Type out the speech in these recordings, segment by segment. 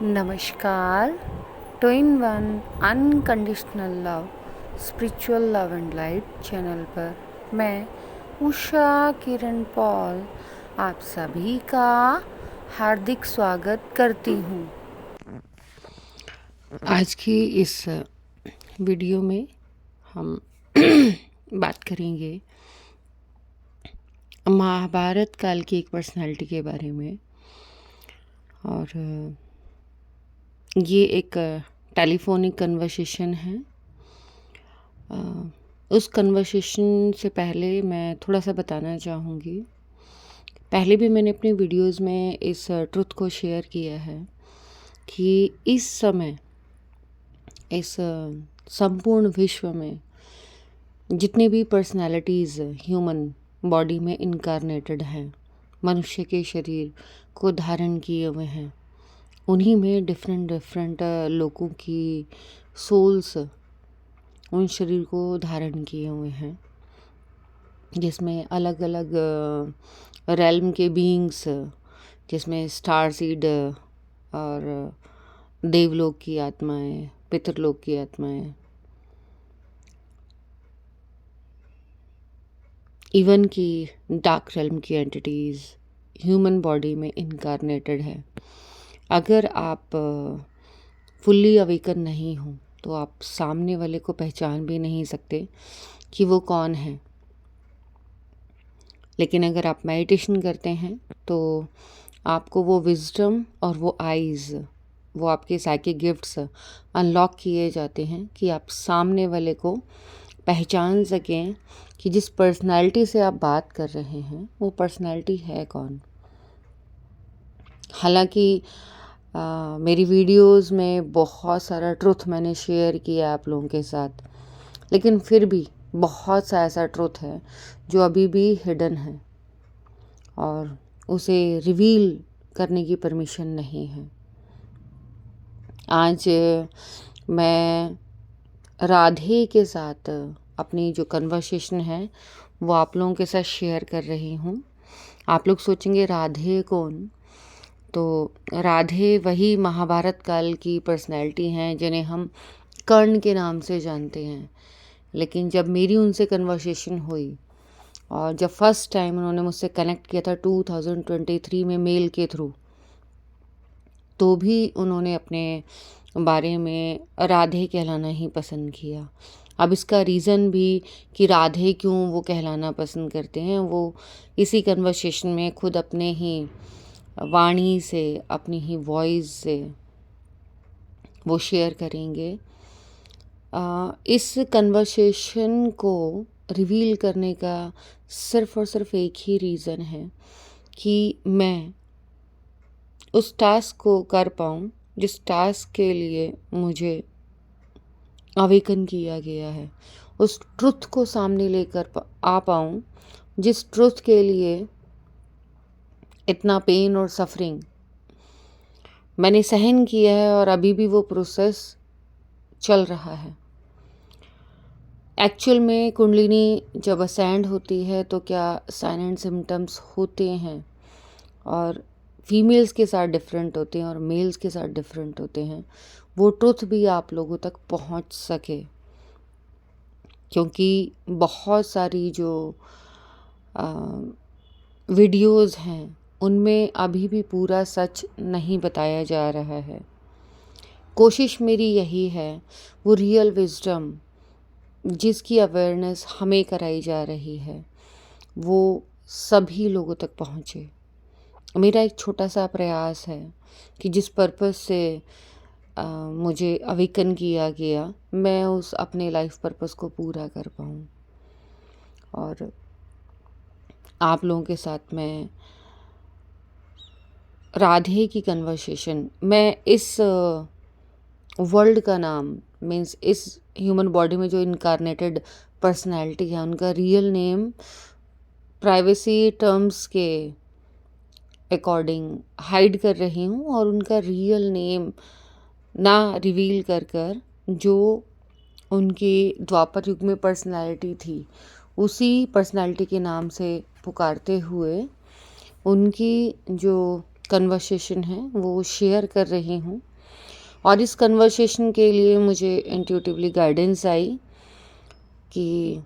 नमस्कार। Two in one unconditional love spiritual love and light channel पर मैं Usha Kiran Paul आप सभी का हार्दिक स्वागत करती हूँ। आज की इस वीडियो में हम बात करेंगे महाभारत काल की एक पर्सनालिटी के बारे में। और ये एक टेलीफोनिक कन्वर्सेशन है। उस कन्वर्सेशन से पहले मैं थोड़ा सा बताना चाहूँगी। पहले भी मैंने अपनी वीडियोस में इस ट्रुथ को शेयर किया है कि इस समय इस संपूर्ण विश्व में जितने भी पर्सनालिटीज़ ह्यूमन बॉडी में इनकारनेटेड हैं, मनुष्य के शरीर को धारण किए हुए हैं, उन्हीं में डिफरेंट लोगों की सोल्स उन शरीर को धारण किए हुए हैं, जिसमें अलग अलग रेल्म के बीइंग्स, जिसमें स्टार सीड और देवलोक की आत्माएं, पितरलोक की आत्माएं, इवन की डार्क रेल्म की एंटिटीज़ ह्यूमन बॉडी में इनकारनेटेड है। अगर आप फुल्ली अवेकन नहीं हो तो आप सामने वाले को पहचान भी नहीं सकते कि वो कौन है। लेकिन अगर आप मेडिटेशन करते हैं तो आपको वो विजडम और वो आइज़, वो आपके साइकिक गिफ्ट्स अनलॉक किए जाते हैं कि आप सामने वाले को पहचान सकें कि जिस पर्सनालिटी से आप बात कर रहे हैं वो पर्सनालिटी है कौन। हालांकि मेरी वीडियोस में बहुत सारा ट्रुथ मैंने शेयर किया आप लोगों के साथ, लेकिन फिर भी बहुत सा ऐसा ट्रुथ है जो अभी भी हिडन है और उसे रिवील करने की परमिशन नहीं है। आज मैं राधे के साथ अपनी जो कन्वर्सेशन है वो आप लोगों के साथ शेयर कर रही हूँ। आप लोग सोचेंगे राधे कौन? तो राधे वही महाभारत काल की पर्सनैलिटी हैं जिन्हें हम कर्ण के नाम से जानते हैं। लेकिन जब मेरी उनसे कन्वर्सेशन हुई और जब फर्स्ट टाइम उन्होंने मुझसे कनेक्ट किया था 2023 में मेल के थ्रू, तो भी उन्होंने अपने बारे में राधे कहलाना ही पसंद किया। अब इसका रीज़न भी कि राधे क्यों वो कहलाना पसंद करते हैं, वो इसी कन्वर्सेशन में खुद अपने ही वाणी से, अपनी ही वॉइस से वो शेयर करेंगे। इस कन्वर्सेशन को रिवील करने का सिर्फ़ और सिर्फ एक ही रीज़न है कि मैं उस टास्क को कर पाऊँ जिस टास्क के लिए मुझे अवेकन किया गया है, उस ट्रुथ को सामने लेकर आ पाऊँ जिस ट्रुथ के लिए इतना पेन और सफरिंग मैंने सहन किया है और अभी भी वो प्रोसेस चल रहा है। एक्चुअल में कुंडलिनी जब असेंड होती है तो क्या साइन एंड सिम्टम्स होते हैं और फीमेल्स के साथ डिफरेंट होते हैं और मेल्स के साथ डिफरेंट होते हैं, वो ट्रुथ भी आप लोगों तक पहुंच सके। क्योंकि बहुत सारी जो वीडियोज़ हैं उनमें अभी भी पूरा सच नहीं बताया जा रहा है। कोशिश मेरी यही है वो रियल विजडम जिसकी अवेयरनेस हमें कराई जा रही है वो सभी लोगों तक पहुँचे। मेरा एक छोटा सा प्रयास है कि जिस पर्पस से मुझे अवेकन किया गया, मैं उस अपने लाइफ पर्पस को पूरा कर पाऊँ। और आप लोगों के साथ मैं राधे की कन्वर्सेशन, मैं इस वर्ल्ड का नाम मीन्स इस ह्यूमन बॉडी में जो इनकारनेटेड पर्सनैलिटी है उनका रियल नेम प्राइवेसी टर्म्स के अकॉर्डिंग हाइड कर रही हूँ और उनका रियल नेम ना रिवील कर जो उनकी द्वापर युग में पर्सनैलिटी थी उसी पर्सनैलिटी के नाम से पुकारते हुए उनकी जो कन्वर्सेशन है वो शेयर कर रही हूँ। और इस कन्वर्सेशन के लिए मुझे इंट्यूटिवली गाइडेंस आई कि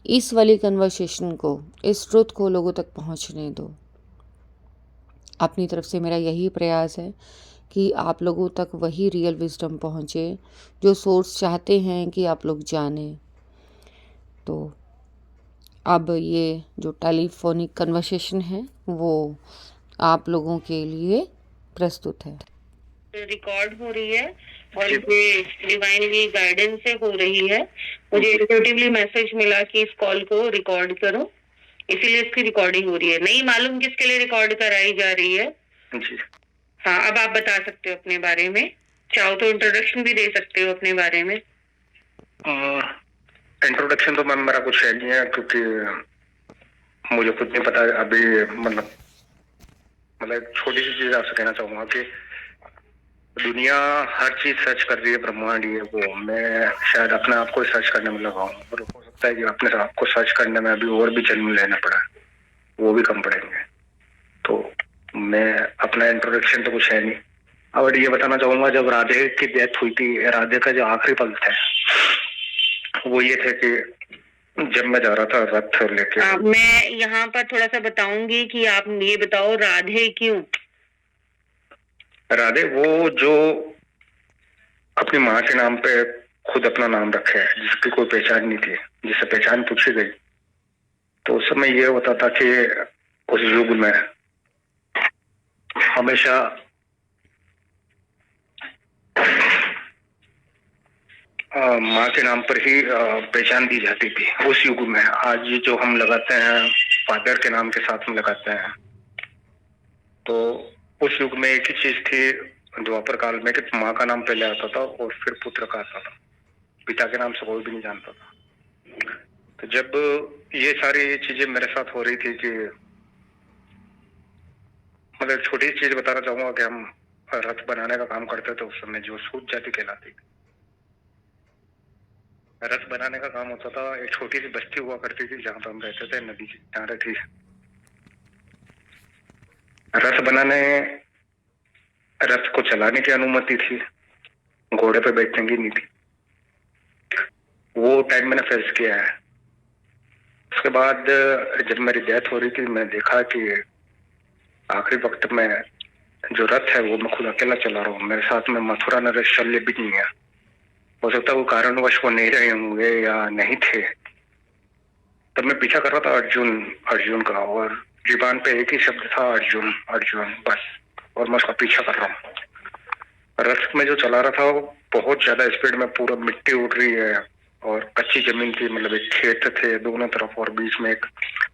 इस वाली कन्वर्सेशन को, इस ट्रुथ को लोगों तक पहुंचने दो। अपनी तरफ से मेरा यही प्रयास है कि आप लोगों तक वही रियल विजडम पहुँचे जो सोर्स चाहते हैं कि आप लोग जानें। तो अब ये जो टेलीफोनिक कन्वर्सेशन है वो आप लोगों के लिए प्रस्तुत है। रिकॉर्ड हो रही है और ये डिवाइनली गाइडेंस से हो रही है। मुझे इंट्यूटिवली मैसेज मिला कि इस कॉल को रिकॉर्ड करो, इसीलिए इसकी रिकॉर्डिंग हो रही है। नहीं मालूम किसके लिए रिकॉर्ड कराई जा रही है जी। हाँ, अब आप बता सकते हो अपने बारे में, चाहो तो इंट्रोडक्शन भी दे सकते हो अपने बारे में। इंट्रोडक्शन तो मैम मेरा कुछ है नहीं है, क्योंकि मुझे खुद नहीं पता अभी। मतलब छोटी सी चीज आपसे कहना चाहूंगा कि दुनिया हर चीज सर्च कर रही है, ब्रह्मांड ये वो। मैं शायद अपने आप को सर्च करने में लगा हूँ, और हो सकता है कि अपने आप को सर्च करने में अभी और भी जन्म लेना पड़ा, वो भी कम पड़ेंगे। तो मैं अपना इंट्रोडक्शन तो कुछ है नहीं, और ये बताना चाहूंगा जब राधे की डेथ हुई थी, राधे का जो आखिरी पल थे वो ये थे कि जब मैं जा रहा था रथ लेके। मैं यहाँ पर थोड़ा सा बताऊंगी कि आप ये बताओ राधे क्यों? राधे वो जो अपनी माँ के नाम पे खुद अपना नाम रखे है, जिसकी कोई पहचान नहीं थी, जिससे पहचान पूछी गई तो उस समय ये होता था कि उस युग में हमेशा माँ के नाम पर ही पहचान दी जाती थी उस युग में। आज जो हम लगाते हैं फादर के नाम के साथ में लगाते हैं, तो उस युग में एक ही चीज थी द्वापर काल में कि माँ का नाम पहले आता था और फिर पुत्र का आता था, पिता के नाम से कोई भी नहीं जानता था। तो जब ये सारी चीजें मेरे साथ हो रही थी कि मतलब छोटी चीज बताना चाहूंगा कि हम रथ बनाने का काम करते थे उस समय, जो सूत जाति कहलाती। रथ बनाने का काम होता था, एक छोटी सी बस्ती हुआ करती थी जहाँ पर हम रहते थे, नदी के किनारे थी। रथ बनाने, रथ को चलाने की अनुमति थी, घोड़े पे बैठने की नहीं थी। वो टाइम मैंने फेस किया है। उसके बाद जब मेरी डेथ हो रही थी, मैं देखा कि आखिरी वक्त में जो रथ है वो मैं खुद अकेला चला रहा हूँ, मेरे साथ में मथुरा नरेश शल्य भी नहीं है। हो सकता है वो कारणवश वो नहीं रहे होंगे या नहीं थे। तब मैं पीछा कर रहा था अर्जुन का, और जुबान पे एक ही शब्द था, अर्जुन अर्जुन, बस। और मैं उसका पीछा कर रहा हूँ। रथ में जो चला रहा था वो बहुत ज्यादा स्पीड में, पूरा मिट्टी उड़ रही है और कच्ची जमीन थी, मतलब एक खेत थे दोनों तरफ और बीच में एक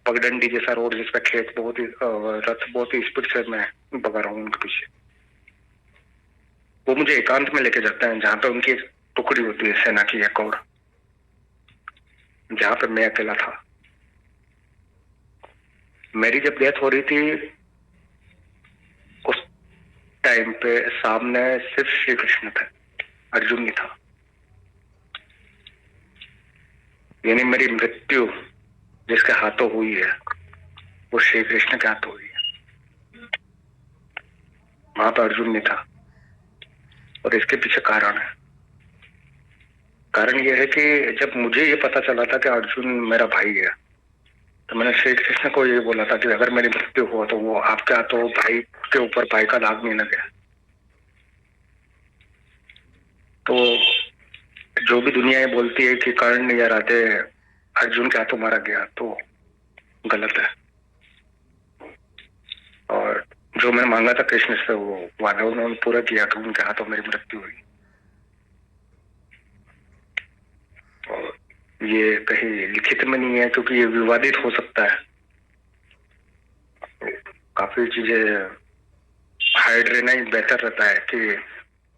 पगडंडी जैसा रोड जिसका खेत, बहुत ही रथ बहुत ही स्पीड से मैं भगा रहा हूँ उनके पीछे। वो मुझे एकांत में लेके जाते हैं जहाँ पे उनकी एक टुकड़ी होती है सेना की एक और, जहाँ पे मैं अकेला था। मेरी जब डेथ हो रही थी उस टाइम पे सामने सिर्फ श्री कृष्ण थे, अर्जुन नहीं था। यानी मेरी मृत्यु जिसके हाथों हुई है वो श्री कृष्ण के हाथों हुई है, वहां पर अर्जुन नहीं था। और इसके पीछे कारण है। कारण यह है कि जब मुझे ये पता चला था कि अर्जुन मेरा भाई है, तो मैंने श्री कृष्ण को ये बोला था कि अगर मेरी मृत्यु हुआ तो वो आपके हाथों भाई के ऊपर भाई का दाग नहीं लगे। तो जो भी दुनिया ये बोलती है कि कर्ण या राधे अर्जुन के हाथों मारा गया, तो गलत है। और जो मैंने मांगा था कृष्ण से वो वादा उन्होंने पूरा किया कि उनके हाथों मेरी मृत्यु हुई। और ये कहीं लिखित में नहीं है क्योंकि ये विवादित हो सकता है, काफी चीजें हाइड रहना ही बेहतर रहता है कि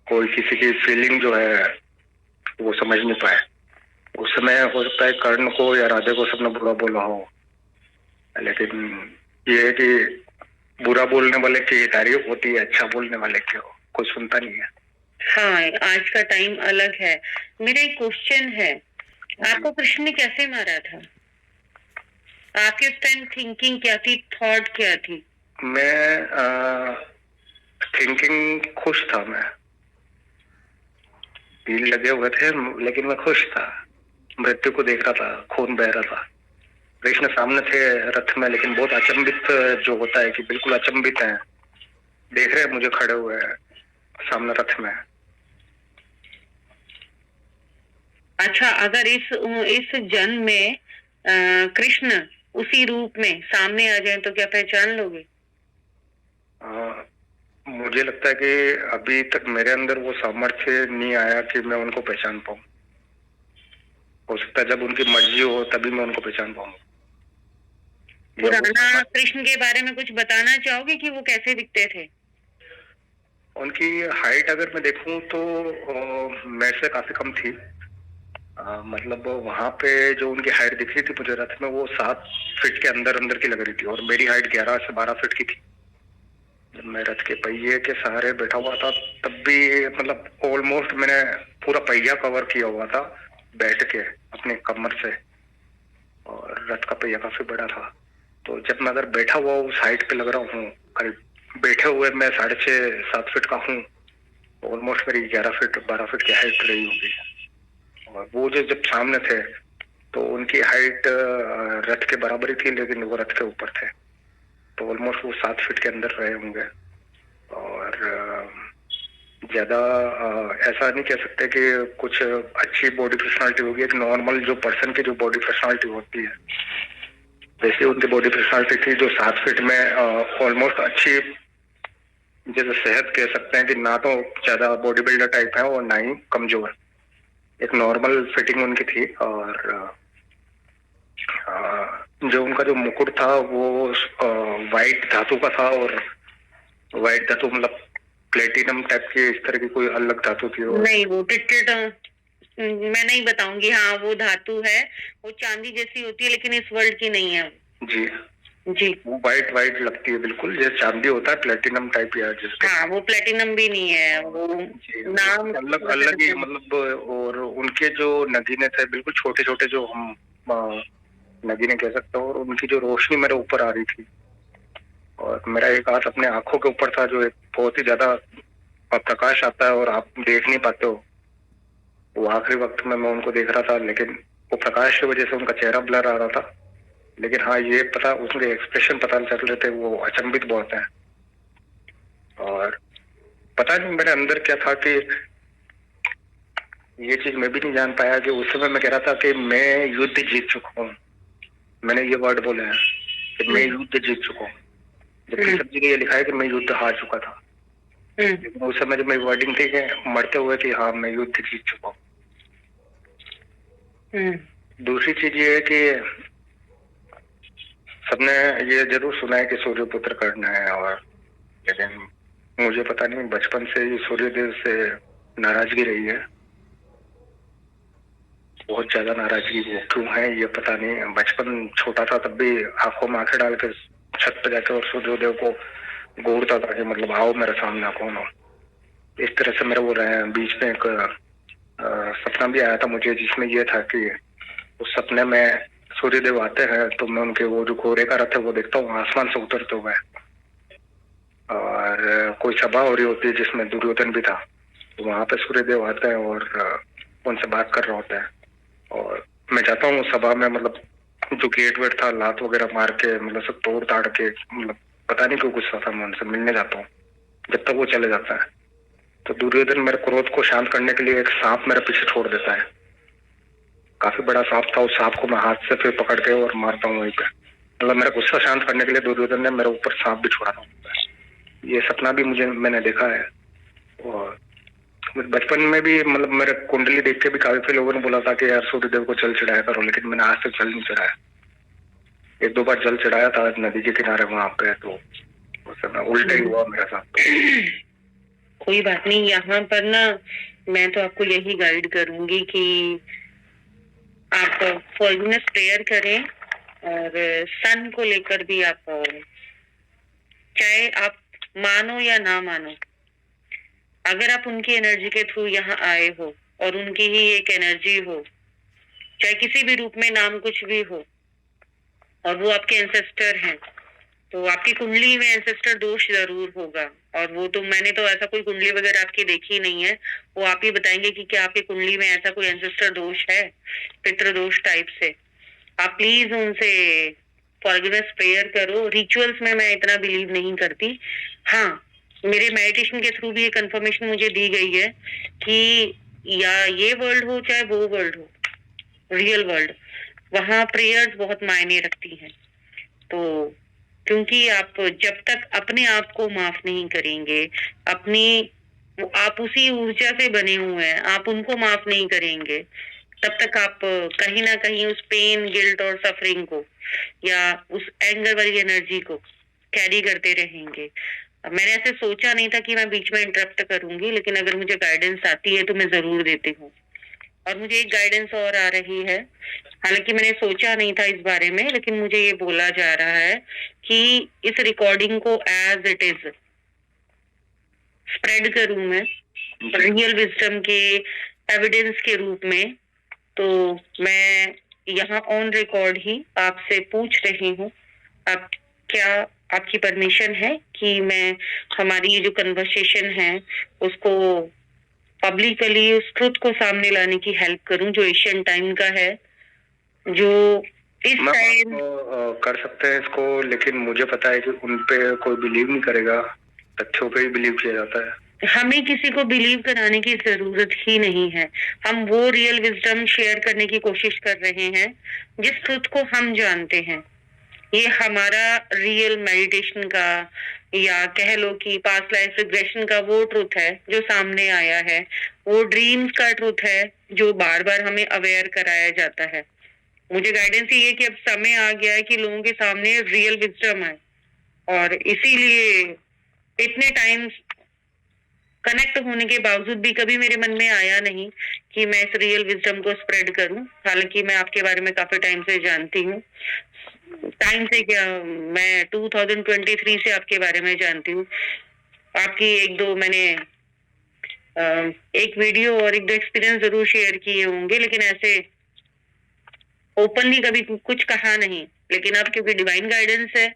कोई किसी की फीलिंग जो है वो समझ नहीं पाए। उस समय हो सकता है कर्ण को या राधे को सबने बुरा बोला हो, लेकिन ये है कि बुरा बोलने वाले की तारीफ होती है, अच्छा बोलने वाले की कोई सुनता नहीं है। हाँ, आज का टाइम अलग है। मेरा एक क्वेश्चन है, आपको कृष्ण ने कैसे मारा था? आपके उस टाइम थिंकिंग क्या थी, थॉट क्या थी? मैं थिंकिंग खुश था मैं, तीर लगे हुए थे, लेकिन मैं खुश था, मृत्यु को देख रहा था, खून बह रहा था। कृष्ण सामने थे रथ में, लेकिन बहुत अचंभित जो होता है कि बिल्कुल अचंभित है, देख रहे हैं मुझे खड़े हुए सामने रथ में। अच्छा, अगर इस जन्म में कृष्ण उसी रूप में सामने आ जाए तो क्या पहचान लोगे? मुझे लगता है कि अभी तक मेरे अंदर वो सामर्थ्य नहीं आया कि मैं उनको पहचान पाऊं। हो सकता है जब उनकी मर्जी हो तभी मैं उनको पहचान पाऊंगा। पुराना कृष्ण के बारे में कुछ बताना चाहोगे कि वो कैसे दिखते थे? उनकी हाइट अगर मैं देखूं तो मेरे से काफी कम थी। मतलब वहां पे जो उनकी हाइट दिख रही थी मुझे रथ में, वो 7 फीट के अंदर अंदर की लग रही थी, और मेरी हाइट 11 से 12 फीट की थी। जब मैं रथ के पहिए के सहारे बैठा हुआ था तब भी मतलब ऑलमोस्ट मैंने पूरा पहिया कवर किया हुआ था बैठ के अपने कमर से, और रथ का पहिया काफी बड़ा था। तो जब मैं अगर बैठा हुआ उस हाइट पे लग रहा हूँ, करीब बैठे हुए मैं 6.5-7 फीट का हूँ, ऑलमोस्ट मेरी 11 फीट 12 फीट की हाइट रही होगी। और वो जो जब सामने थे तो उनकी हाइट रथ के बराबर ही थी, लेकिन वो रथ के ऊपर थे, तो ऑलमोस्ट वो 7 फीट के अंदर रहे होंगे। और ज्यादा ऐसा नहीं कह सकते कि कुछ अच्छी बॉडी पर्सनालिटी होगी। एक नॉर्मल जो पर्सन की जो बॉडी पर्सनालिटी होती है वैसे उनकी बॉडी पर्सनालिटी थी, जो 7 फीट में ऑलमोस्ट अच्छी, जैसे सेहत कह सकते हैं कि ना तो ज्यादा बॉडी बिल्डर टाइप है और ना ही कमजोर, एक नॉर्मल फिटिंग उनकी थी। और जो उनका जो मुकुट था वो वाइट धातु का था, और वाइट धातु मतलब प्लेटिनम टाइप की, इस तरह की कोई अलग धातु थी। और नहीं, वो टिट मैं नहीं बताऊंगी। हाँ, वो धातु है, वो चांदी जैसी होती है, लेकिन इस वर्ल्ड की नहीं है। जी जी, वो वाइट वाइट लगती है बिल्कुल, जैसे चांदी होता है प्लेटिनम टाइप या जिसके। हाँ, वो प्लेटिनम भी नहीं है, वो नाम अलग अलग ही मतलब। और उनके जो नगीने थे बिल्कुल छोटे छोटे, जो हम नगीने कह सकते हो, और उनकी जो रोशनी मेरे ऊपर आ रही थी, और मेरा एक हाथ अपने आंखों के ऊपर था, जो एक बहुत ही ज्यादा प्रकाश आता है और आप देख नहीं पाते हो। वो आखिरी वक्त में मैं उनको देख रहा था, लेकिन वो प्रकाश की वजह से उनका चेहरा ब्लर आ रहा था। लेकिन हाँ, ये पता, उसके एक्सप्रेशन पता चल रहे थे, वो अचंभित बहुत है। और पता नहीं मेरे अंदर क्या था कि ये चीज मैं भी नहीं जान पाया कि उस समय मैं कह रहा था कि मैं युद्ध जीत चुका हूँ। मैंने ये वर्ड बोला है कि मैं युद्ध जीत चुका हूँ, जबकि सब जगह ये लिखा है कि मैं युद्ध हार चुका था। लेकिन उस समय जब मेरी वर्डिंग थी कि मरते हुए कि हाँ मैं युद्ध जीत चुका हूँ। दूसरी चीज ये है कि सबने ये जरूर सुना है कि सूर्यपुत्र कर्ण है, और लेकिन मुझे पता नहीं बचपन से ही सूर्यदेव से नाराजगी रही है, बहुत ज्यादा नाराजगी। वो क्यों है ये पता नहीं। बचपन छोटा था तब भी आंखों में आंखें डाल के छत पे जाके और सूर्यदेव को घूरता था कि मतलब आओ मेरे सामने, कौन हो। इस तरह से मेरा वो रहे। बीच में एक सपना भी आया था मुझे, जिसमें ये था कि उस सपने में सूर्यदेव आते हैं तो मैं उनके वो जो घोड़े का रथ है वो देखता हूँ आसमान से उतरते हुए, और कोई सभा हो रही होती है जिसमें दुर्योधन भी था, तो वहां पे सूर्यदेव आते हैं और उनसे बात कर रहे होते हैं। और मैं जाता हूँ सभा में, मतलब जो गेट वेट था लात वगैरह मार के, मतलब सब तोड़ ताड़ के, मतलब पता नहीं क्यों गुस्सा था, मैं उनसे मिलने जाता हूँ। जब तक वो चले जाता है तो दुर्योधन मेरे क्रोध को शांत करने के लिए एक सांप मेरे पीछे छोड़ देता है। काफी बड़ा सांप था, उस सांप को मैं हाथ से फिर पकड़ के और मारता हूँ वहीं पे। मतलब मेरा गुस्सा शांत करने के लिए दुर्योधन ने मेरे ऊपर सांप भी छोड़ा था। ये सपना भी मैंने देखा है। और बचपन में भी मतलब मेरे कुंडली देख के भी काफी लोगों ने बोला था कि यार सूर्यदेव को जल चढ़ाया करो, लेकिन मैंने आज तक जल नहीं चढ़ाया। 1-2 बार जल चढ़ाया था नदी के किनारे वहां पे, तो उस समय उल्टा ही हुआ मेरे साथ। कोई बात नहीं, यहाँ पर ना मैं तो आपको यही गाइड करूंगी कि आप फॉरगिवनेस प्रेयर करें, और सन को लेकर भी आप, चाहे आप मानो या ना मानो, अगर आप उनकी एनर्जी के थ्रू यहाँ आए हो और उनकी ही एक एनर्जी हो, चाहे किसी भी रूप में, नाम कुछ भी हो, और वो आपके एंसेस्टर हैं, तो आपकी कुंडली में एंसेस्टर दोष जरूर होगा, और वो तो मैंने तो ऐसा कोई कुंडली वगैरह आपकी देखी नहीं है। वो आप ही बताएंगे कि क्या आपकी कुंडली में ऐसा कोई एंसेस्टर दोष है, पितृदोष टाइप से। आप प्लीज उनसे फॉरगिवनेस प्रेयर करो। रिचुअल्स में मैं इतना बिलीव नहीं करती। हाँ, मेरे मेडिटेशन के थ्रू भी ये कंफर्मेशन मुझे दी गई है कि या ये वर्ल्ड हो चाहे वो वर्ल्ड हो, रियल वर्ल्ड, वहां प्रेयर्स बहुत मायने रखती हैं। तो क्योंकि आप जब तक अपने आप को माफ नहीं करेंगे, अपनी, आप उसी ऊर्जा से बने हुए हैं, आप उनको माफ नहीं करेंगे, तब तक आप कहीं ना कहीं उस पेन, गिल्ट और सफरिंग को या उस एंगर वाली एनर्जी को कैरी करते रहेंगे। मैंने ऐसे सोचा नहीं था कि मैं बीच में इंटरप्ट करूंगी, लेकिन अगर मुझे गाइडेंस आती है तो मैं जरूर देती हूँ। और मुझे एक गाइडेंस और आ रही है, हालांकि मैंने सोचा नहीं था इस बारे में, लेकिन मुझे ये बोला जा रहा है कि इस रिकॉर्डिंग को एज इट इज स्प्रेड करूं मैं रियल विजडम के एविडेंस के रूप में। तो मैं यहाँ ऑन रिकॉर्ड ही आपसे पूछ रही हूँ, आप क्या, आपकी परमिशन है कि मैं हमारी ये जो कन्वर्सेशन है उसको पब्लिकली उस ट्रुथ को सामने लाने की हेल्प करूं जो एशियन टाइम का है, जो इस टाइम कर सकते हैं इसको, लेकिन मुझे पता है कि उन पे कोई बिलीव नहीं करेगा, तथ्यों पे ही बिलीव किया जाता है। हमें किसी को बिलीव कराने की जरूरत ही नहीं है। हम वो रियल विजडम शेयर करने की कोशिश कर रहे हैं जिस ट्रुथ को हम जानते हैं। ये हमारा रियल मेडिटेशन का, या कह लो कि पास्ट लाइफ रिग्रेशन का वो ट्रुथ है जो सामने आया है। वो ड्रीम्स का ट्रुथ है जो बार बार हमें अवेयर कराया जाता है। मुझे गाइडेंस ये है कि अब समय आ गया है कि लोगों के सामने रियल विजडम है, और इसीलिए इतने टाइम कनेक्ट होने के बावजूद भी कभी मेरे मन में आया नहीं कि मैं इस रियल विजडम को स्प्रेड करूं। हालांकि मैं आपके बारे में काफी टाइम से जानती हूँ, टाइम से क्या, मैं 2023 से आपके बारे में जानती हूँ। आपकी एक दो मैंने एक वीडियो और एक दो एक्सपीरियंस जरूर शेयर किए होंगे, लेकिन ऐसे ओपनली कभी कुछ कहा नहीं। लेकिन अब क्योंकि डिवाइन गाइडेंस है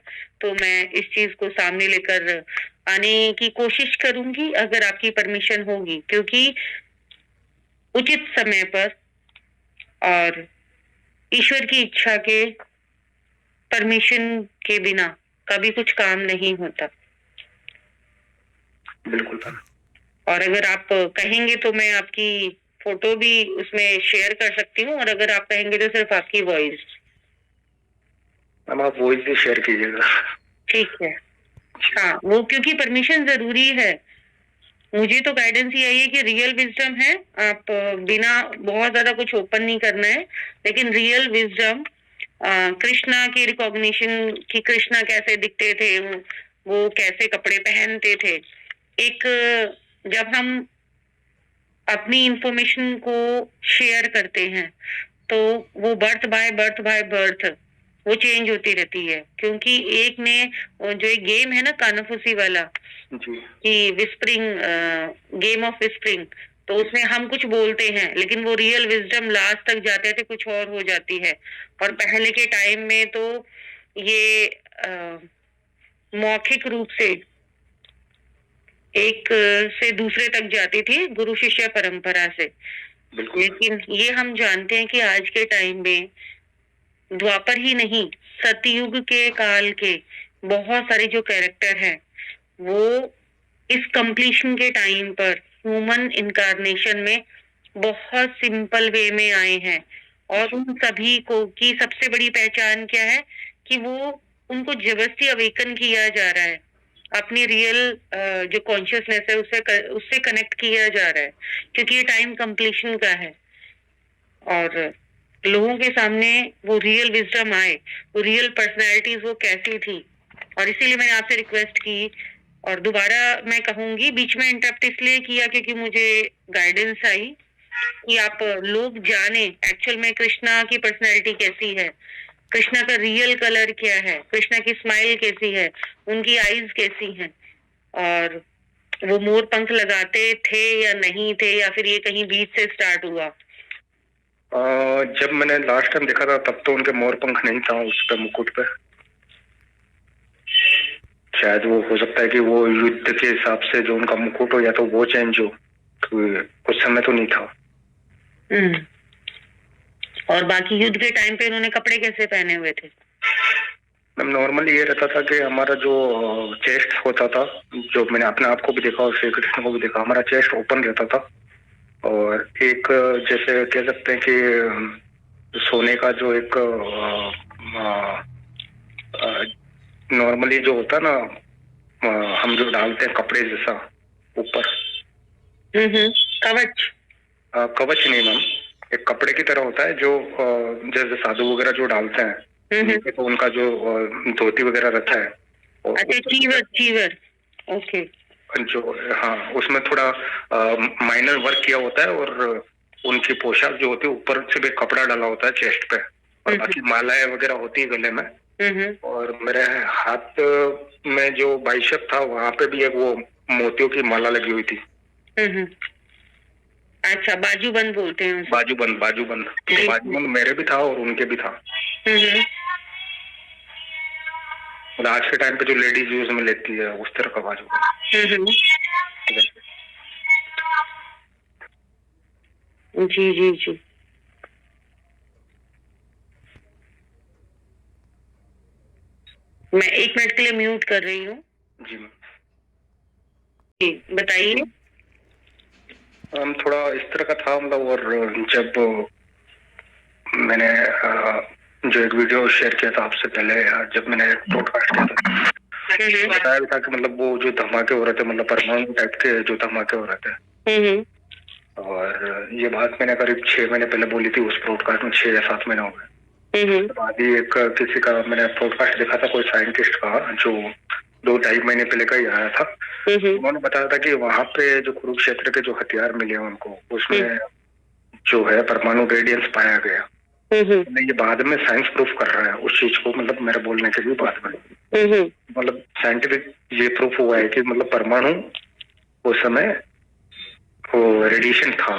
तो मैं इस चीज को सामने लेकर आने की कोशिश करूंगी, अगर आपकी परमिशन होगी, क्योंकि उचित समय पर और ईश्वर की इच्छा के परमिशन के बिना कभी कुछ काम नहीं होता। बिल्कुल। और अगर आप कहेंगे तो मैं आपकी फोटो भी उसमें शेयर कर सकती हूँ, और अगर आप कहेंगे तो सिर्फ आपकी वॉइस। मैम आप वॉइस भी शेयर कीजिएगा। ठीक है। हाँ, वो क्योंकि परमिशन जरूरी है। मुझे तो गाइडेंस ये है कि रियल विजडम है, आप बिना बहुत ज्यादा कुछ ओपन नहीं करना है, लेकिन रियल विजडम, कृष्णा की रिकॉग्निशन कि कृष्णा कैसे दिखते थे, वो कैसे कपड़े पहनते थे। एक, जब हम अपनी इंफॉर्मेशन को शेयर करते हैं तो वो बर्थ बाय बर्थ वो चेंज होती रहती है। क्योंकि एक ने जो एक गेम है ना कानाफूसी वाला, जी, कि विस्परिंग, गेम ऑफ विस्परिंग, तो उसमें हम कुछ बोलते हैं लेकिन वो रियल विजडम लास्ट तक जाते थे कुछ और हो जाती है। और पहले के टाइम में तो ये मौखिक रूप से एक से दूसरे तक जाती थी, गुरु शिष्य परंपरा से। लेकिन ये हम जानते हैं कि आज के टाइम में द्वापर ही नहीं, सतयुग के काल के बहुत सारे जो कैरेक्टर हैं वो इस कंप्लीशन के टाइम पर ह्यूमन इनकारनेशन में बहुत सिंपल वे में आए हैं। और उन सभी को की सबसे बड़ी पहचान क्या है कि वो, उनको जबरदस्ती अवेकन किया जा रहा है, अपनी रियल जो कॉन्शियसनेस है उससे कनेक्ट किया जा रहा है, क्योंकि ये टाइम कंप्लीशन का है। और लोगों के सामने वो रियल विजडम आए, वो रियल पर्सनैलिटीज वो कैसी थी। और इसीलिए मैंने आपसे रिक्वेस्ट की, और दोबारा मैं कहूंगी, बीच में इंटरप्ट इसलिए किया क्योंकि मुझे गाइडेंस आई कि आप लोग जाने एक्चुअल में कृष्णा की पर्सनैलिटी कैसी है, कृष्णा का रियल कलर क्या है, कृष्णा की स्माइल कैसी है, उनकी आईज कैसी हैं, और वो मोर पंख लगाते थे या नहीं थे, या फिर ये कहीं बीच से स्टार्ट हुआ। जब मैंने लास्ट टाइम देखा था तब तो उनके मोर पंख नहीं था उस पे, मुकुट पे। शायद वो हो सकता है कि वो युद्ध के हिसाब से जो उनका मुकुट हो या तो वो चेंज हो, तो उस समय तो नहीं था। और बाकी युद्ध के टाइम पे उन्होंने कपड़े कैसे पहने हुए थे? मैम नॉर्मली ये रहता था कि हमारा जो चेस्ट होता था, जो मैंने अपने आप को भी देखा और श्री कृष्ण को भी देखा, हमारा चेस्ट ओपन रहता था। और एक जैसे कह सकते हैं कि सोने का जो एक नॉर्मली जो होता है ना, हम जो डालते हैं कपड़े जैसा ऊपर, कवच। कवच नहीं मैम, एक कपड़े की तरह होता है जो जैसे साधु वगैरह जो डालते हैं, तो उनका जो धोती वगैरह रहता है। अच्छा, चीवर चीवर। ओके। जो हाँ, उसमें थोड़ा माइनर वर्क किया होता है और उनकी पोशाक जो होती है ऊपर से भी कपड़ा डाला होता है चेस्ट पे, और बाकी मालाएं वगैरह होती है गले में। और मेरे हाथ में जो बाइसेप था वहां पे भी एक वो मोतियों की माला लगी हुई थी। अच्छा, बाजूबंद बोलते हैं उसे। बाजूबंद, बाजूबंद। तो बाजूबंद मेरे भी था और उनके भी था। और आज के टाइम पे जो लेडीज यूज में लेती है उस तरह का बाजूबंद। जी जी जी। मैं 1 मिनट के लिए म्यूट कर रही हूँ। जी मैम। जी बताइए। हम थोड़ा इस तरह का था मतलब, और जब मैंने जो एक वीडियो शेयर किया था आपसे पहले, जब मैंने ब्रॉडकास्ट किया था, बताया भी था कि मतलब वो जो धमाके हो रहे थे, मतलब परमाणु टाइप के जो धमाके हो रहे थे। और ये बात मैंने करीब 6 महीने पहले बोली थी उस ब्रॉडकास्ट में, 6 या 7 महीने हो गए। उसके बाद ही एक किसी का मैंने ब्रॉडकास्ट देखा था, कोई साइंटिस्ट का, जो 2-2.5 महीने पहले का ही आया था। उन्होंने बताया था कि वहां पे जो कुरुक्षेत्र के जो हथियार मिले उनको, उसमें जो है परमाणु रेडियंस पाया गया। ये बाद में साइंस प्रूफ कर रहा है उस चीज को, मतलब मेरे बोलने के भी बाद में, मतलब साइंटिफिक ये प्रूफ हुआ है कि मतलब परमाणु उस समय वो रेडिएशन था।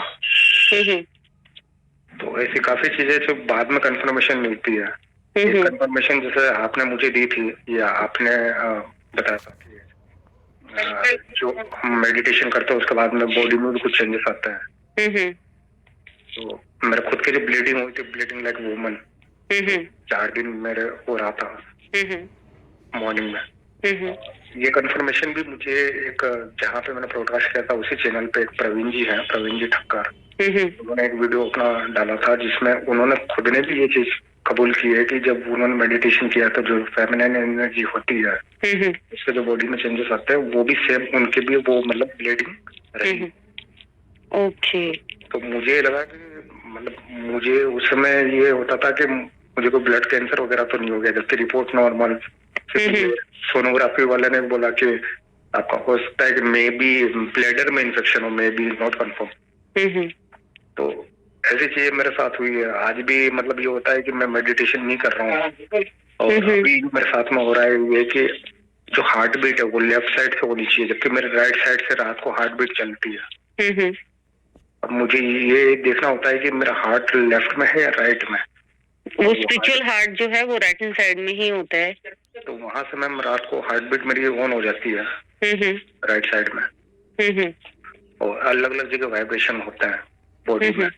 तो ऐसी काफी चीजें जो बाद में कंफर्मेशन मिलती है। ये कंफर्मेशन जैसे आपने मुझे दी थी या आपने बताया था कि जो हम मेडिटेशन करते हैं उसके बाद में बॉडी में भी कुछ चेंजेस आते हैं। तो मेरे खुद की जो ब्लीडिंग हुई थी, ब्लीडिंग लाइक वुमन, 4 दिन मेरे हो रहा था मॉर्निंग में। ये कंफर्मेशन भी मुझे एक, जहाँ पे मैंने ब्रॉडकास्ट किया था उसी चैनल पे, एक प्रवीण जी हैं, प्रवीण जी ठक्कर, उन्होंने एक वीडियो अपना डाला था जिसमें उन्होंने खुद ने भी ये चीज कबूल की है कि जब उन्होंने मेडिटेशन किया तो जो फेमिनिन एनर्जी होती है, उसके जो बॉडी में चेंजेस आते हैं, वो भी सेम उनके भी वो मतलब ब्लीडिंग रही। ओके। तो मुझे लगा कि मतलब मुझे उस समय ये होता था कि मुझे कोई ब्लड कैंसर वगैरह तो नहीं हो गया, जबकि रिपोर्ट नॉर्मल। सोनोग्राफी वाले ने बोला कि आपका हो सकता है कि मे बी ब्लैडर में इन्फेक्शन हो, मे बी नॉट कंफर्म। तो ऐसी चीजें मेरे साथ हुई है। आज भी मतलब ये होता है कि मैं मेडिटेशन नहीं कर रहा हूँ, और अभी मेरे साथ में हो रहा है ये कि जो हार्ट बीट है वो लेफ्ट साइड से होनी चाहिए, जबकि मेरे राइट साइड से रात को हार्ट बीट चलती है। अब मुझे ये देखना होता है कि मेरा हार्ट लेफ्ट में है या राइट में। वो स्पिरिचुअल हार्ट जो है वो राइट हैंड साइड में ही होता है। तो वहां से मैम रात को हार्ट बीट मेरी ऑन हो जाती है राइट साइड में। और अलग अलग जगह वाइब्रेशन होता है बॉडी में।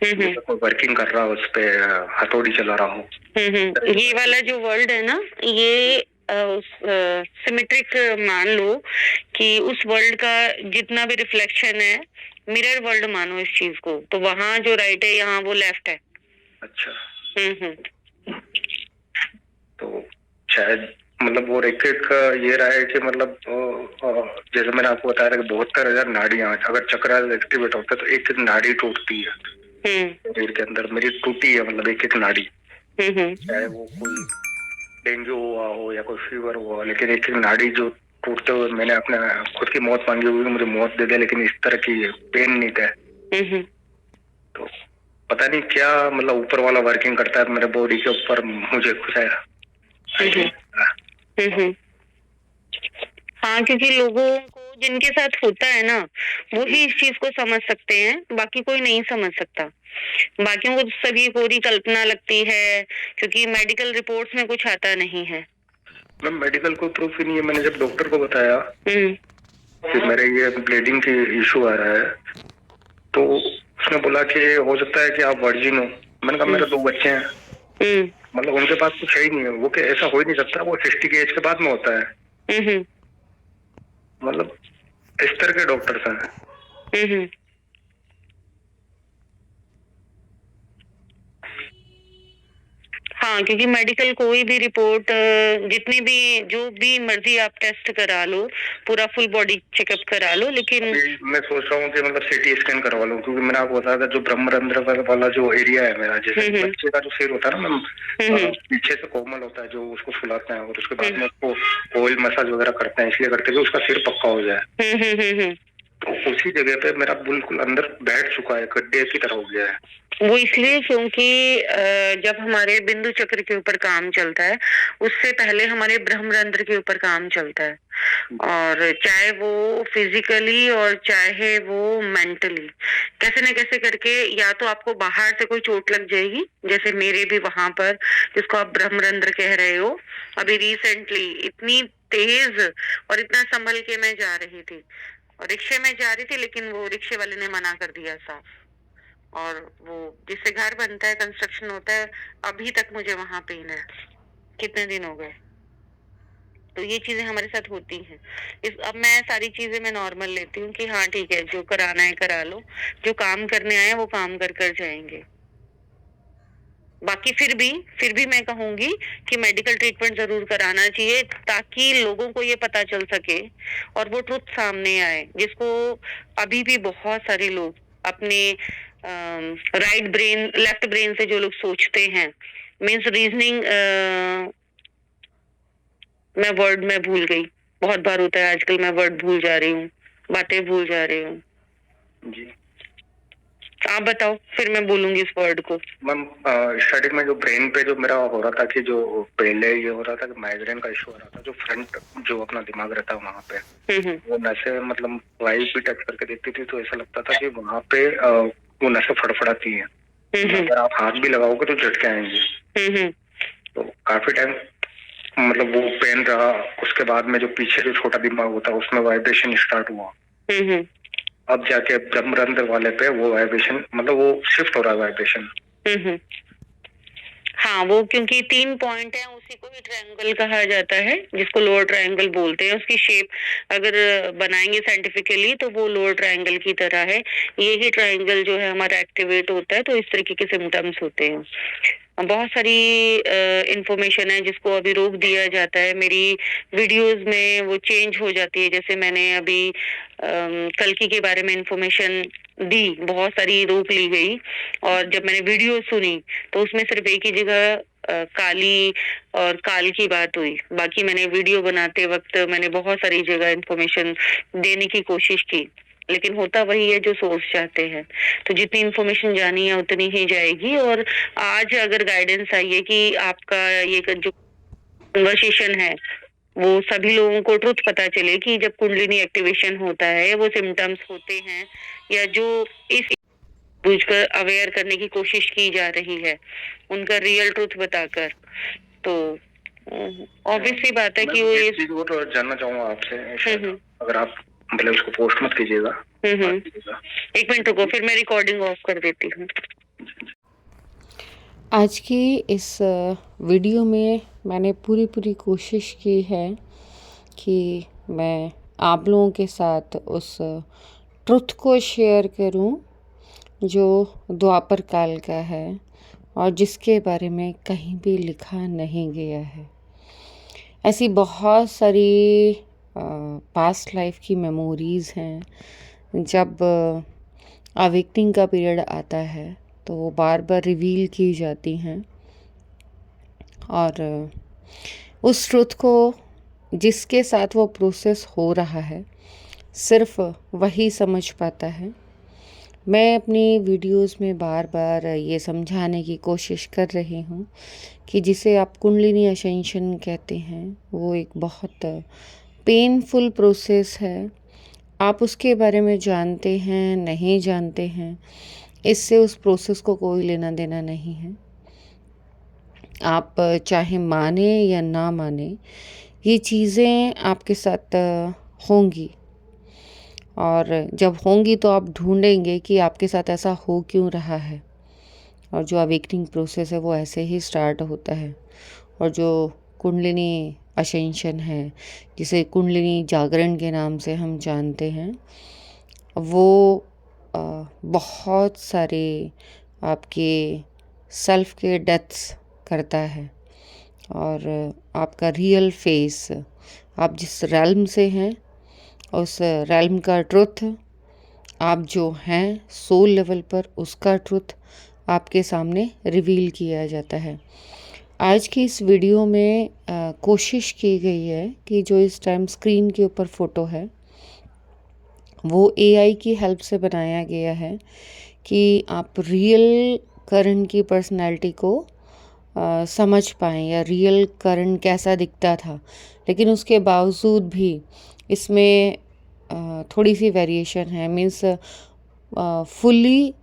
कोई वर्किंग कर रहा हो, उस पे हथौड़ी चला रहा हो। ये वाला जो वर्ल्ड है ना, ये सिमेट्रिक मान लो कि उस वर्ल्ड का जितना भी रिफ्लेक्शन है, मिरर वर्ल्ड मानो इस चीज को। तो वहाँ जो राइट है, यहाँ वो लेफ्ट है। अच्छा। तो शायद मतलब वो एक एक ये रहा है कि मतलब जैसे मैंने आपको बताया था कि 72,000 नाड़ियां, अगर चक्र एक्टिवेट होता है तो एक एक नाड़ी टूटती है शरीर के अंदर। मेरी टूटी है मतलब एक एक नाड़ी, चाहे वो कोई डेंगू हुआ हो या कोई फीवर हुआ, लेकिन एक एक नाड़ी जो टूटते हुए मैंने अपने खुद की मौत मांगी हुई, मुझे मौत दे दे, लेकिन इस तरह की पेन नहीं था। तो पता नहीं क्या मतलब ऊपर वाला वर्किंग करता है मेरे बॉडी के ऊपर, मुझे कुछ है। हाँ, क्योंकि लोगों को जिनके साथ होता है ना, वो ही इस चीज को समझ सकते हैं, बाकी कोई नहीं समझ सकता। बाकियों को सभी पूरी कल्पना लगती है, क्योंकि मेडिकल रिपोर्ट्स में कुछ आता नहीं है। मैम मेडिकल कोई प्रूफ ही नहीं है। मैंने जब डॉक्टर को बताया हम्म कि मेरे ये ब्लीडिंग की इशू आ रहा है, तो उसने बोला कि हो सकता है कि आप वर्जिन हो। मैंने कहा मेरे 2 बच्चे हैं, हम्म मतलब उनके पास कुछ है ही नहीं है। वो कि ऐसा हो ही नहीं सकता, वो 60 की एज के बाद में होता है। हम्म मतलब इस तरह के डॉक्टर्स हैं। हम्म हाँ, क्योंकि मेडिकल कोई भी रिपोर्ट, जितनी भी जो भी मर्जी आप टेस्ट करा लो, पूरा फुल बॉडी चेकअप करा लो, लेकिन अभी मैं सोच रहा हूँ कि मतलब सिटी स्कैन करवा लूँ, क्योंकि मैंने आपको बताया था जो ब्रह्मरंध्र वाला जो एरिया है मेरा, जैसे बच्चे का जो सिर होता है ना मैम, पीछे से कोमल होता है, जो उसको फुलाते हैं और उसके बाद में उसको ऑयल मसाज वगैरह करते हैं, इसलिए करते हैं कि उसका सिर पक्का हो जाए। तो उसी जगह पे मेरा बिल्कुल अंदर बैठ चुका है, गड्ढे की तरह हो गया है। वो इसलिए क्योंकि जब हमारे बिंदु चक्र के ऊपर काम चलता है, उससे पहले हमारे ब्रह्मरंध्र के ऊपर काम चलता है, और चाहे वो फिजिकली और चाहे वो मेंटली, कैसे न कैसे करके या तो आपको बाहर से कोई चोट लग जाएगी, जैसे मेरे भी वहां पर, जिसको आप ब्रह्मरंध्र कह रहे हो, अभी रिसेंटली इतनी तेज और इतना संभल के मैं जा रही थी, और रिक्शे में जा रही थी, लेकिन वो रिक्शे वाले ने मना कर दिया साफ, और वो जिससे घर बनता है, कंस्ट्रक्शन होता है, अभी तक मुझे वहां पेन है, कितने दिन हो गए। तो ये चीजें हमारे साथ होती हैं। अब मैं सारी चीजें मैं नॉर्मल लेती हूँ कि हाँ ठीक है, जो कराना है करा लो, जो काम करने आए वो काम कर कर जाएंगे। बाकी फिर भी मैं कहूंगी कि मेडिकल ट्रीटमेंट जरूर कराना चाहिए, ताकि लोगों को ये पता चल सके और वो ट्रुथ सामने आए, जिसको अभी भी बहुत सारे लोग अपने राइट ब्रेन लेफ्ट ब्रेन से जो लोग सोचते हैं, मीन्स रीजनिंग, मैं वर्ड में भूल गई, बहुत बार होता है आजकल, मैं वर्ड भूल जा रही हूँ, बातें भूल जा रही हूँ जी आप बताओ, फिर मैं बोलूंगी इस वर्ड को। मैम स्टार्टिंग में जो ब्रेन पे जो मेरा हो रहा था कि जो पहले ये हो रहा था कि माइग्रेन का इशू हो रहा था, जो फ्रंट जो अपना दिमाग रहता है वहाँ पे, वो नसें मतलब वायु भी टच करके देखती थी, तो ऐसा लगता था कि वहाँ पे वो नसें फड़फड़ाती हैं। अगर आप हाथ भी लगाओगे तो झटके आएंगे। तो काफी टाइम मतलब वो पेन रहा। उसके बाद में जो पीछे जो छोटा दिमाग होता है उसमें वाइब्रेशन स्टार्ट हुआ। अब जाके ब्रह्मरंध्र वाले पे वो वाइब्रेशन मतलब वो शिफ्ट हो रहा है वाइब्रेशन। हाँ, वो क्योंकि 3 पॉइंट है, उसी को ही ट्रायंगल कहा जाता है, जिसको लोअर ट्रायंगल बोलते हैं। उसकी शेप अगर बनाएंगे साइंटिफिकली तो वो लोअर ट्रायंगल की तरह है। यही ट्रायंगल जो है हमारा एक्टिवेट होता है तो इस तरीके के सिम्टम्स होते हैं। बहुत सारी इंफॉर्मेशन है जिसको अभी रोक दिया जाता है, मेरी वीडियोस में वो चेंज हो जाती है। जैसे मैंने अभी कल्कि के बारे में इंफॉर्मेशन दी, बहुत सारी रोक ली गई, और जब मैंने वीडियो सुनी तो उसमें सिर्फ एक ही जगह काली और काल की बात हुई। बाकी मैंने वीडियो बनाते वक्त मैंने बहुत सारी जगह इंफॉर्मेशन देने की कोशिश की, लेकिन होता वही है जो सोर्स चाहते हैं। तो जितनी इंफॉर्मेशन जानी है उतनी ही जाएगी। और आज अगर गाइडेंस आई है कि आपका ये जो कन्वर्सेशन है वो सभी लोगों को ट्रुथ पता चले कि जब कुंडलिनी एक्टिवेशन होता है वो सिम्टम्स होते हैं, या जो इस बुझकर अवेयर करने की कोशिश की जा रही है, उनका रियल ट्रुथ बताकर, तो ऑब्वियसली बात है कि वो एक चीज वो तो जानना चाहूंगा आपसे, अगर आप मतलब उसको पोस्ट मत कीजिएगा। एक मिनट रुको, फिर मैं रिकॉर्डिंग ऑफ कर देती हूँ। आज की इस वीडियो में मैंने पूरी कोशिश की है कि मैं आप लोगों के साथ उस ट्रुथ को शेयर करूं जो द्वापर काल का है और जिसके बारे में कहीं भी लिखा नहीं गया है। ऐसी बहुत सारी पास्ट लाइफ की मेमोरीज़ हैं, जब अवेकनिंग का पीरियड आता है तो वो बार बार रिवील की जाती हैं, और उस ट्रुथ को जिसके साथ वो प्रोसेस हो रहा है सिर्फ वही समझ पाता है। मैं अपनी वीडियोस में बार बार ये समझाने की कोशिश कर रही हूँ कि जिसे आप कुंडलिनी असेंशन कहते हैं वो एक बहुत पेनफुल प्रोसेस है। आप उसके बारे में जानते हैं नहीं जानते हैं, इससे उस प्रोसेस को कोई लेना देना नहीं है। आप चाहे माने या ना माने, ये चीज़ें आपके साथ होंगी, और जब होंगी तो आप ढूँढेंगे कि आपके साथ ऐसा हो क्यों रहा है। और जो अवेकनिंग प्रोसेस है वो ऐसे ही स्टार्ट होता है। और जो कुंडलिनी असेंशन है, जिसे कुंडलिनी जागरण के नाम से हम जानते हैं, वो बहुत सारे आपके सेल्फ के डेथ्स करता है। और आपका रियल फेस, आप जिस रैल्म से हैं उस रैल्म का ट्रुथ, आप जो हैं सोल लेवल पर, उसका ट्रुथ आपके सामने रिवील किया जाता है। आज की इस वीडियो में कोशिश की गई है कि जो इस टाइम स्क्रीन के ऊपर फ़ोटो है वो एआई की हेल्प से बनाया गया है कि आप रियल करण की पर्सनैलिटी को समझ पाएँ, या रियल करण कैसा दिखता था। लेकिन उसके बावजूद भी इसमें थोड़ी सी वेरिएशन है। मीन्स फुल्ली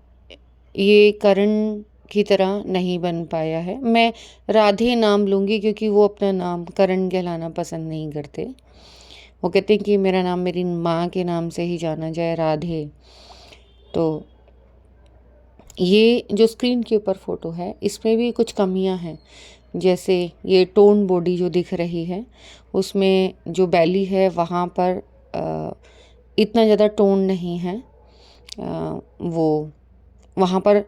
ये करण की तरह नहीं बन पाया है। मैं राधे नाम लूँगी क्योंकि वो अपना नाम करण कहलाना पसंद नहीं करते। वो कहते हैं कि मेरा नाम मेरी माँ के नाम से ही जाना जाए, राधे। तो ये जो स्क्रीन के ऊपर फ़ोटो है इसमें भी कुछ कमियां हैं। जैसे ये टोन बॉडी जो दिख रही है, उसमें जो बेली है वहाँ पर इतना ज़्यादा टोन नहीं है। वो वहाँ पर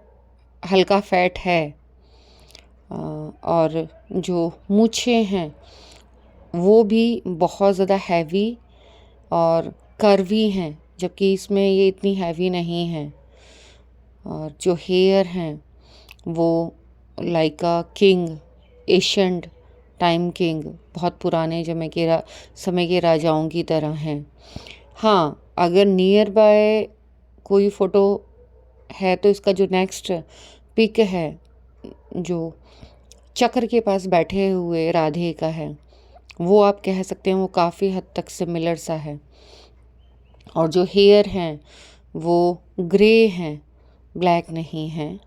हल्का फैट है। और जो मूछें हैं वो भी बहुत ज़्यादा हैवी और कर्वी हैं, जबकि इसमें ये इतनी हैवी नहीं है। और जो हेयर हैं वो like a king, ancient time king, बहुत पुराने समय के राजाओं की तरह हैं। हाँ, अगर नियर बाय कोई फ़ोटो है तो इसका जो नेक्स्ट पिक है, जो चक्र के पास बैठे हुए राधे का है, वो आप कह सकते हैं वो काफ़ी हद तक सिमिलर सा है। और जो हेयर हैं वो ग्रे हैं, ब्लैक नहीं है।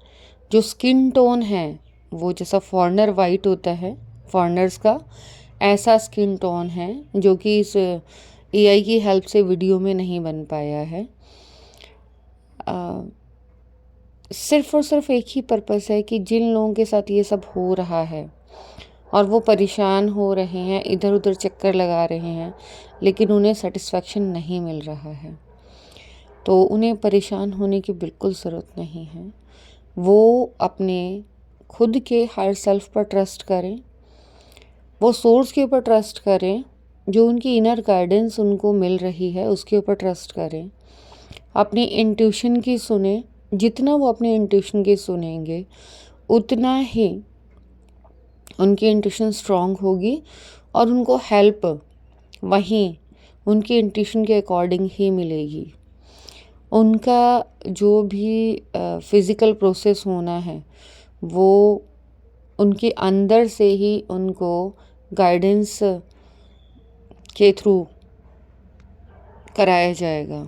जो स्किन टोन है वो जैसा फॉरेनर वाइट होता है फॉरेनर्स का, ऐसा स्किन टोन है जो कि इस एआई की हेल्प से वीडियो में नहीं बन पाया है। सिर्फ और सिर्फ एक ही पर्पस है कि जिन लोगों के साथ ये सब हो रहा है और वो परेशान हो रहे हैं, इधर उधर चक्कर लगा रहे हैं, लेकिन उन्हें सेटिस्फेक्शन नहीं मिल रहा है, तो उन्हें परेशान होने की बिल्कुल ज़रूरत नहीं है। वो अपने खुद के हायर सेल्फ पर ट्रस्ट करें, वो सोर्स के ऊपर ट्रस्ट करें, जो उनकी इनर गाइडेंस उनको मिल रही है उसके ऊपर ट्रस्ट करें। अपनी इंट्यूशन की सुने, जितना वो अपने इंट्यूशन की सुनेंगे उतना ही उनकी इंट्यूशन स्ट्रांग होगी और उनको हेल्प वहीं उनकी इंट्यूशन के अकॉर्डिंग ही मिलेगी। उनका जो भी फिज़िकल प्रोसेस होना है वो उनके अंदर से ही उनको गाइडेंस के थ्रू कराया जाएगा।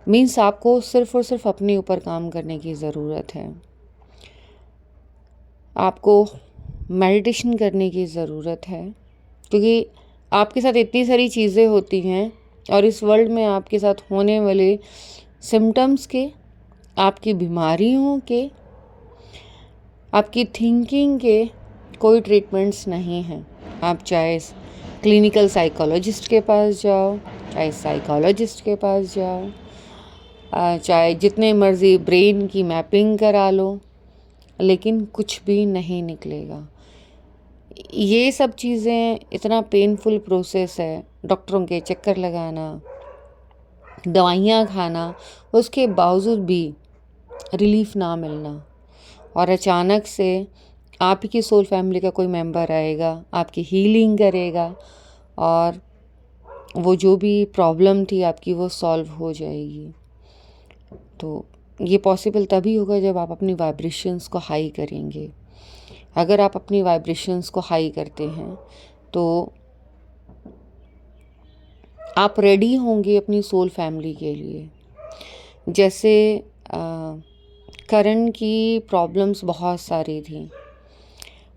मीन्स आपको सिर्फ़ और सिर्फ अपने ऊपर काम करने की ज़रूरत है। आपको मेडिटेशन करने की ज़रूरत है, क्योंकि आपके साथ इतनी सारी चीज़ें होती हैं और इस वर्ल्ड में आपके साथ होने वाले सिम्टम्स के, आपकी बीमारियों के, आपकी थिंकिंग के कोई ट्रीटमेंट्स नहीं हैं। आप चाहे क्लिनिकल साइकोलॉजिस्ट के पास जाओ, चाहे साइकोलॉजिस्ट के पास जाओ, चाहे जितने मर्ज़ी ब्रेन की मैपिंग करा लो, लेकिन कुछ भी नहीं निकलेगा। ये सब चीज़ें इतना पेनफुल प्रोसेस है, डॉक्टरों के चक्कर लगाना, दवाइयाँ खाना, उसके बावजूद भी रिलीफ ना मिलना, और अचानक से आपकी सोल फैमिली का कोई मेंबर आएगा, आपकी हीलिंग करेगा और वो जो भी प्रॉब्लम थी आपकी वो सॉल्व हो जाएगी। तो ये पॉसिबल तभी होगा जब आप अपनी वाइब्रेशंस को हाई करेंगे। अगर आप अपनी वाइब्रेशंस को हाई करते हैं तो आप रेडी होंगे अपनी सोल फैमिली के लिए। जैसे करण की प्रॉब्लम्स बहुत सारी थी,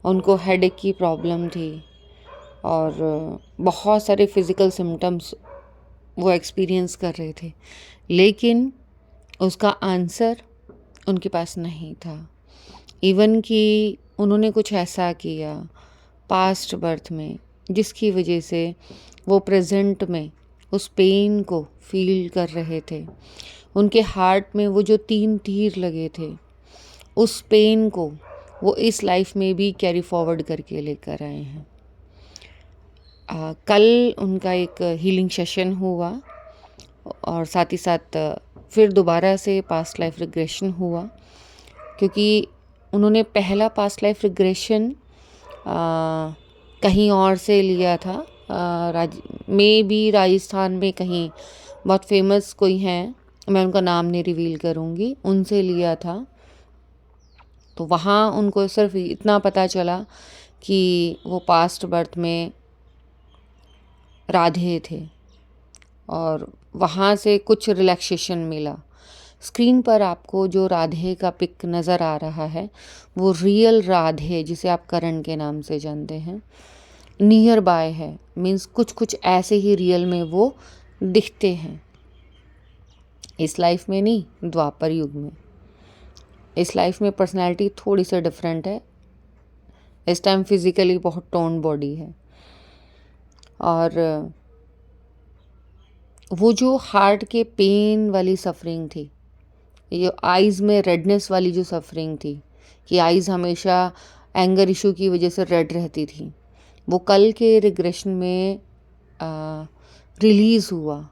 उनको हेडेक की प्रॉब्लम थी, और बहुत सारे फिज़िकल सिम्टम्स वो एक्सपीरियंस कर रहे थे, लेकिन उसका आंसर उनके पास नहीं था। इवन कि उन्होंने कुछ ऐसा किया पास्ट बर्थ में जिसकी वजह से वो प्रेजेंट में उस पेन को फील कर रहे थे। उनके हार्ट में वो जो 3 तीर लगे थे, उस पेन को वो इस लाइफ में भी कैरी फॉरवर्ड करके लेकर आए हैं। कल उनका एक हीलिंग सेशन हुआ और साथ ही साथ फिर दोबारा से पास्ट लाइफ रिग्रेशन हुआ, क्योंकि उन्होंने पहला पास्ट लाइफ रिग्रेशन कहीं और से लिया था। राजस्थान में कहीं बहुत फेमस कोई हैं, मैं उनका नाम नहीं रिवील करूँगी, उनसे लिया था। तो वहाँ उनको सिर्फ इतना पता चला कि वो पास्ट बर्थ में राधे थे और वहाँ से कुछ रिलैक्सेशन मिला। स्क्रीन पर आपको जो राधे का पिक नज़र आ रहा है वो रियल राधे, जिसे आप करण के नाम से जानते हैं, नियर बाय है। मीन्स कुछ ऐसे ही रियल में वो दिखते हैं। इस लाइफ में नहीं, द्वापर युग में। इस लाइफ में पर्सनैलिटी थोड़ी सी डिफरेंट है। इस टाइम फिज़िकली बहुत टोन बॉडी है। और वो जो हार्ट के पेन वाली सफरिंग थी, ये आइज़ में रेडनेस वाली जो सफरिंग थी कि आइज़ हमेशा एंगर इशू की वजह से रेड रहती थी, वो कल के रिग्रेशन में रिलीज़ हुआ।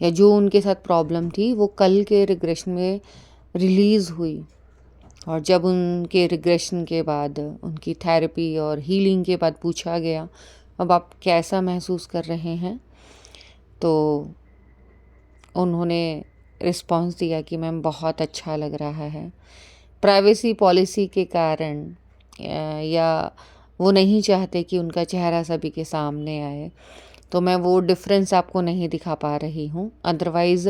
या जो उनके साथ प्रॉब्लम थी वो कल के रिग्रेशन में रिलीज़ हुई। और जब उनके रिग्रेशन के बाद, उनकी थेरेपी और हीलिंग के बाद पूछा गया अब आप कैसा महसूस कर रहे हैं, तो उन्होंने रिस्पॉन्स दिया कि मैम बहुत अच्छा लग रहा है। प्राइवेसी पॉलिसी के कारण या वो नहीं चाहते कि उनका चेहरा सभी के सामने आए, तो मैं वो डिफरेंस आपको नहीं दिखा पा रही हूँ। अदरवाइज़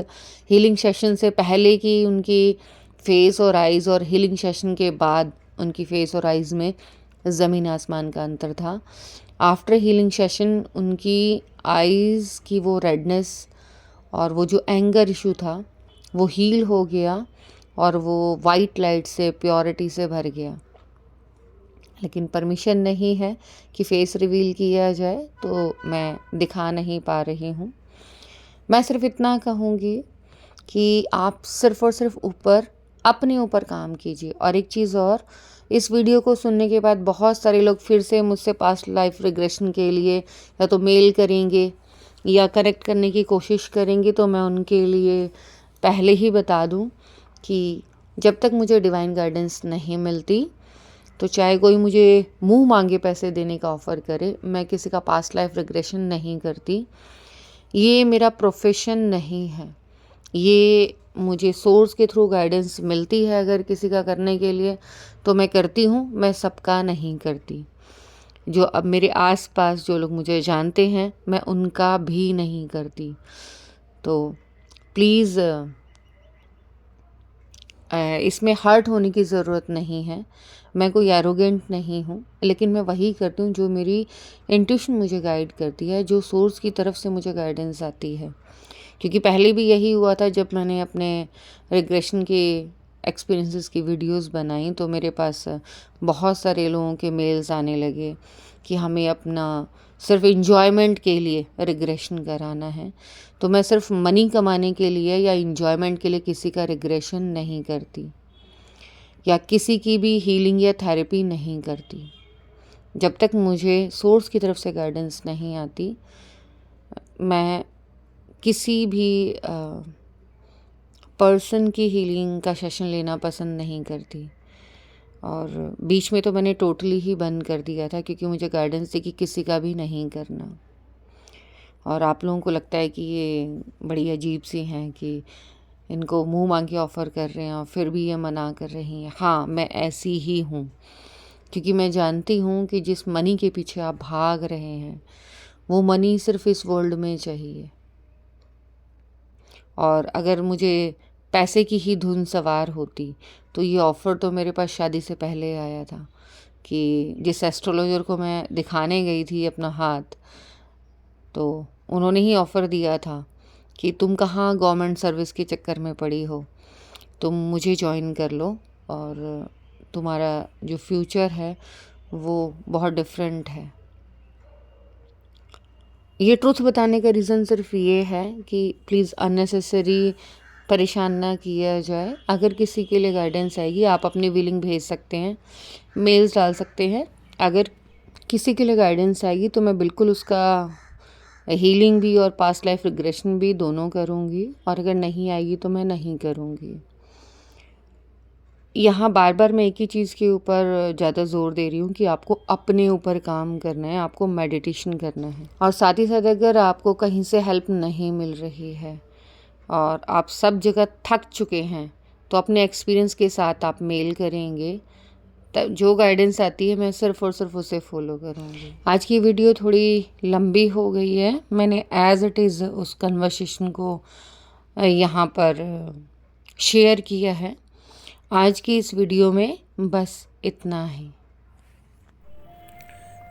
हीलिंग सेशन से पहले की उनकी फेस और आइज़ और हीलिंग सेशन के बाद उनकी फेस और आइज़ में ज़मीन आसमान का अंतर था। आफ्टर हीलिंग सेशन उनकी आइज़ की वो रेडनेस और वो जो एंगर इशू था वो हील हो गया और वो वाइट लाइट से, प्योरिटी से भर गया। लेकिन परमिशन नहीं है कि फेस रिवील किया जाए, तो मैं दिखा नहीं पा रही हूँ। मैं सिर्फ इतना कहूँगी कि आप सिर्फ और सिर्फ अपने ऊपर काम कीजिए। और एक चीज़ और, इस वीडियो को सुनने के बाद बहुत सारे लोग फिर से मुझसे पास्ट लाइफ रिग्रेशन के लिए या तो मेल करेंगे या कनेक्ट करने की कोशिश करेंगे। तो मैं उनके लिए पहले ही बता दूं कि जब तक मुझे डिवाइन गाइडेंस नहीं मिलती, तो चाहे कोई मुझे मुंह मांगे पैसे देने का ऑफ़र करे, मैं किसी का पास्ट लाइफ रिग्रेशन नहीं करती। ये मेरा प्रोफेशन नहीं है। ये मुझे सोर्स के थ्रू गाइडेंस मिलती है अगर किसी का करने के लिए, तो मैं करती हूँ, मैं सबका नहीं करती। जो अब मेरे आसपास जो लोग मुझे जानते हैं, मैं उनका भी नहीं करती। तो प्लीज़ इसमें हर्ट होने की ज़रूरत नहीं है। मैं कोई एरोगेंट नहीं हूँ, लेकिन मैं वही करती हूँ जो मेरी इंट्यूशन मुझे गाइड करती है, जो सोर्स की तरफ से मुझे गाइडेंस आती है। क्योंकि पहले भी यही हुआ था, जब मैंने अपने रिग्रेशन के एक्सपीरियंसेस की वीडियोस बनाई तो मेरे पास बहुत सारे लोगों के मेल्स आने लगे कि हमें अपना सिर्फ इंजॉयमेंट के लिए रिग्रेशन कराना है। तो मैं सिर्फ मनी कमाने के लिए या इंजॉयमेंट के लिए किसी का रिग्रेशन नहीं करती या किसी की भी हीलिंग या थेरेपी नहीं करती। जब तक मुझे सोर्स की तरफ से गाइडेंस नहीं आती, मैं किसी भी पर्सन की हीलिंग का सेशन लेना पसंद नहीं करती। और बीच में तो मैंने टोटली ही बंद कर दिया था, क्योंकि मुझे गाइडेंस थी कि किसी का भी नहीं करना। और आप लोगों को लगता है कि ये बड़ी अजीब सी हैं कि इनको मुंह मांग के ऑफ़र कर रहे हैं और फिर भी ये मना कर रही हैं। हाँ, मैं ऐसी ही हूँ, क्योंकि मैं जानती हूँ कि जिस मनी के पीछे आप भाग रहे हैं वो मनी सिर्फ इस वर्ल्ड में चाहिए। और अगर मुझे पैसे की ही धुन सवार होती तो ये ऑफ़र तो मेरे पास शादी से पहले आया था कि जिस एस्ट्रोलॉजर को मैं दिखाने गई थी अपना हाथ, तो उन्होंने ही ऑफ़र दिया था कि तुम कहाँ गवर्नमेंट सर्विस के चक्कर में पड़ी हो, तुम मुझे जॉइन कर लो और तुम्हारा जो फ्यूचर है वो बहुत डिफरेंट है। ये ट्रुथ बताने का रीज़न सिर्फ ये है कि प्लीज़ अननेसेसरी परेशान ना किया जाए। अगर किसी के लिए गाइडेंस आएगी आप अपनी विलिंग भेज सकते हैं, मेल्स डाल सकते हैं। अगर किसी के लिए गाइडेंस आएगी तो मैं बिल्कुल उसका हीलिंग भी और पास्ट लाइफ रिग्रेशन भी दोनों करूँगी, और अगर नहीं आएगी तो मैं नहीं करूँगी। यहाँ बार बार मैं एक ही चीज़ के ऊपर ज़्यादा ज़ोर दे रही हूँ कि आपको अपने ऊपर काम करना है, आपको मेडिटेशन करना है। और साथ ही साथ अगर आपको कहीं से हेल्प नहीं मिल रही है और आप सब जगह थक चुके हैं, तो अपने एक्सपीरियंस के साथ आप मेल करेंगे, तब जो गाइडेंस आती है मैं सिर्फ़ और सिर्फ उसे फॉलो करूँगी। आज की वीडियो थोड़ी लंबी हो गई है। मैंने एज़ इट इज़ उस कन्वर्सेशन को यहाँ पर शेयर किया है। आज की इस वीडियो में बस इतना ही।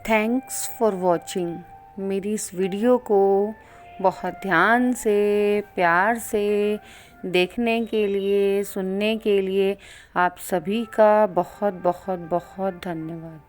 Thanks for watching. मेरी इस वीडियो को बहुत ध्यान से, प्यार से देखने के लिए, सुनने के लिए आप सभी का बहुत बहुत बहुत धन्यवाद।